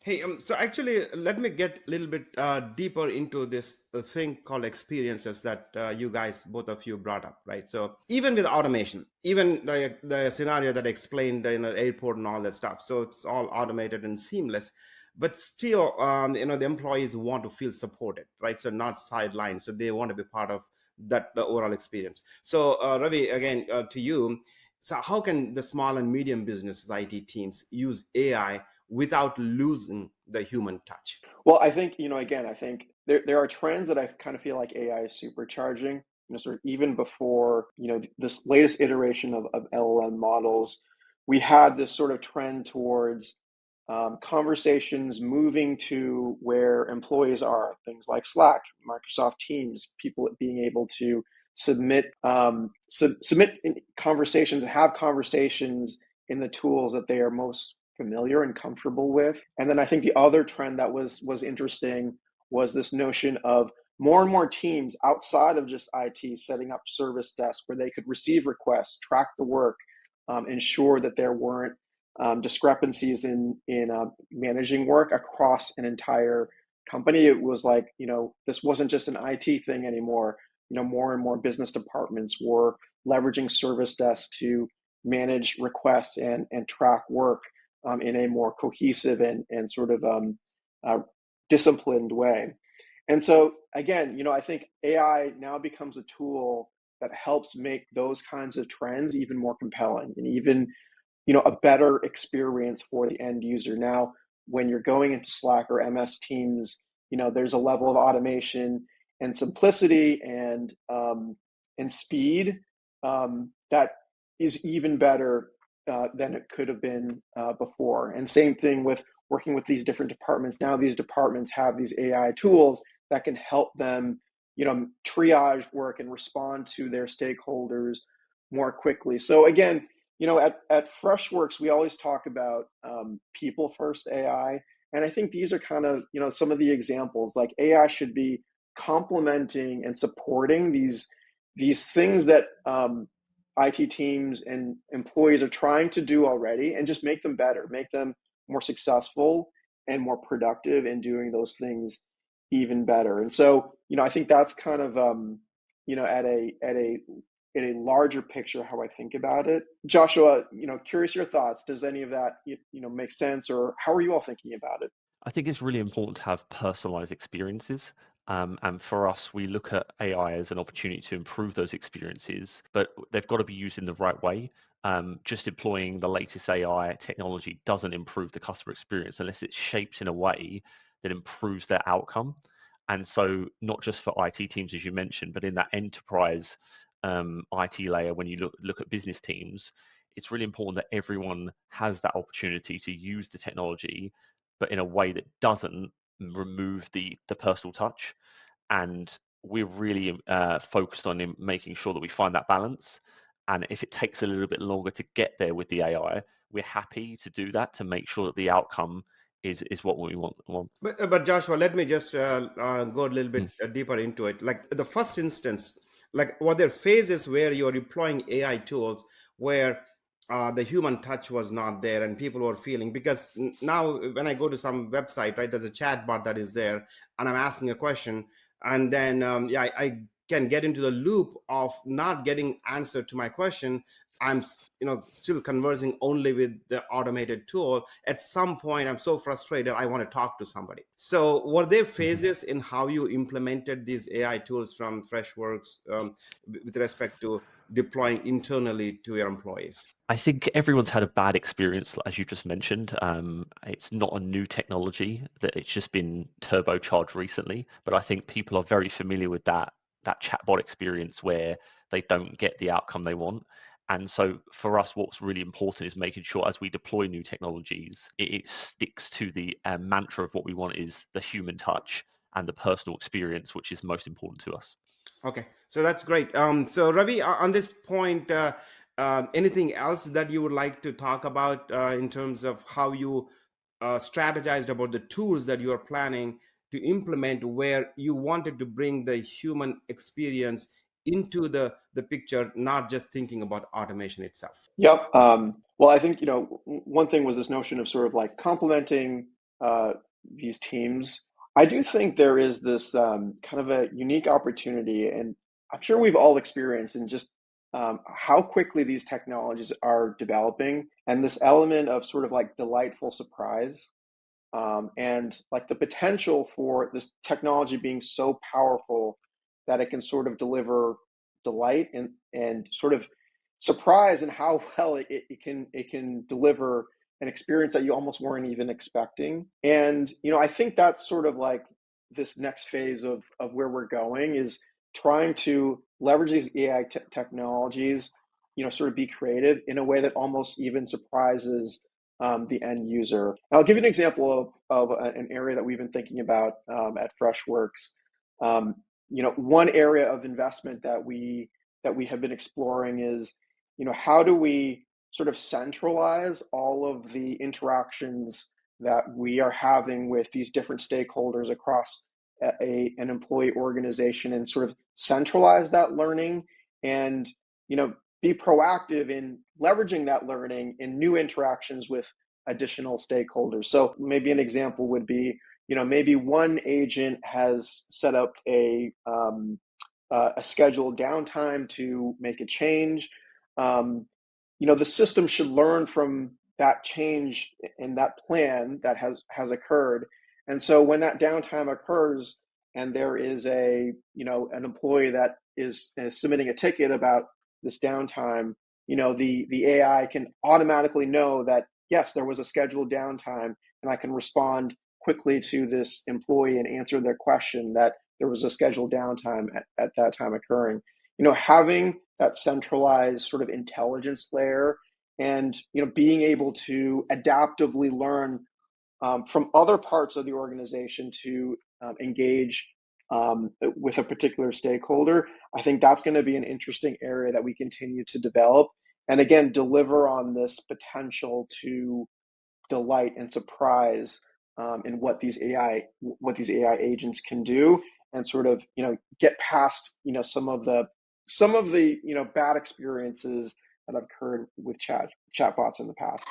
Hey, so actually, let me get a little bit deeper into this thing called experiences that you guys, both of you, brought up, right? So even with automation, even the scenario that I explained in the airport and all that stuff, so it's all automated and seamless, but still, the employees want to feel supported, right? So not sidelined, so they want to be part of the overall experience. So Ravi, again, to you, so how can the small and medium business IT teams use AI without losing the human touch? Well, I think, again, I think there are trends that I kind of feel like AI is supercharging, sort of even before, this latest iteration of LLM models, we had this sort of trend towards conversations moving to where employees are, things like Slack, Microsoft Teams, people being able to submit conversations, have conversations in the tools that they are most familiar and comfortable with. And then I think the other trend that was interesting was this notion of more and more teams outside of just IT setting up service desks where they could receive requests, track the work, ensure that there weren't discrepancies in managing work across an entire company. It was like, this wasn't just an IT thing anymore. More and more business departments were leveraging service desks to manage requests and track work in a more cohesive and sort of uh, disciplined way. And so again, I think AI now becomes a tool that helps make those kinds of trends even more compelling and even, a better experience for the end user. Now, when you're going into Slack or MS Teams, there's a level of automation and simplicity and speed that is even better than it could have been before. And same thing with working with these different departments. Now these departments have these AI tools that can help them, triage work and respond to their stakeholders more quickly. So again, at Freshworks, we always talk about people first AI. And I think these are kind of, some of the examples. Like AI should be complementing and supporting these things that IT teams and employees are trying to do already, and just make them better, make them more successful and more productive in doing those things even better. And so, I think that's kind of at a in a larger picture how I think about it. Joshua, curious your thoughts. Does any of that make sense, or how are you all thinking about it? I think it's really important to have personalized experiences. And for us, we look at AI as an opportunity to improve those experiences, but they've got to be used in the right way. Just deploying the latest AI technology doesn't improve the customer experience unless it's shaped in a way that improves their outcome. And so, not just for IT teams, as you mentioned, but in that enterprise IT layer, when you look at business teams, it's really important that everyone has that opportunity to use the technology but in a way that doesn't remove the personal touch. And we're really focused on making sure that we find that balance. And if it takes a little bit longer to get there with the AI, we're happy to do that to make sure that the outcome is what we want. But Joshua, let me just go a little Mm. bit deeper into it. Like the first instance, like were there phases where you're deploying AI tools where the human touch was not there and people were feeling, because now when I go to some website, right, there's a chat bar that is there and I'm asking a question, and then I can get into the loop of not getting answer to my question. I'm still conversing only with the automated tool. At some point I'm so frustrated I want to talk to somebody. So were there Mhm. phases in how you implemented these AI tools from Freshworks, with respect to deploying internally to your employees? I think everyone's had a bad experience, as you just mentioned. It's not a new technology; that it's just been turbocharged recently. But I think people are very familiar with that chatbot experience where they don't get the outcome they want. And so for us, what's really important is making sure as we deploy new technologies, it sticks to the mantra of what we want is the human touch and the personal experience, which is most important to us. Okay, so that's great. So Ravi, on this point, anything else that you would like to talk about in terms of how you strategized about the tools that you are planning to implement, where you wanted to bring the human experience into the picture, not just thinking about automation itself? Yep. Well, I think, one thing was this notion of sort of like complementing these teams, I do think there is this kind of a unique opportunity, and I'm sure we've all experienced in just how quickly these technologies are developing, and this element of sort of like delightful surprise, and like the potential for this technology being so powerful that it can sort of deliver delight and sort of surprise in how well it can deliver an experience that you almost weren't even expecting. And I think that's sort of like this next phase of where we're going, is trying to leverage these AI technologies, sort of be creative in a way that almost even surprises the end user. And I'll give you an example of an area that we've been thinking about at Freshworks. One area of investment that we have been exploring is, how do we sort of centralize all of the interactions that we are having with these different stakeholders across an employee organization, and sort of centralize that learning, and be proactive in leveraging that learning in new interactions with additional stakeholders. So maybe an example would be, maybe one agent has set up a scheduled downtime to make a change. The system should learn from that change in that plan that has occurred. And so when that downtime occurs, and there is an employee that is submitting a ticket about this downtime, the AI can automatically know that, yes, there was a scheduled downtime, and I can respond quickly to this employee and answer their question that there was a scheduled downtime at that time occurring. Having that centralized sort of intelligence layer, and being able to adaptively learn from other parts of the organization to engage with a particular stakeholder, I think that's going to be an interesting area that we continue to develop, and again deliver on this potential to delight and surprise in what these AI agents can do, and sort of get past some of the bad experiences that have occurred with chatbots in the past.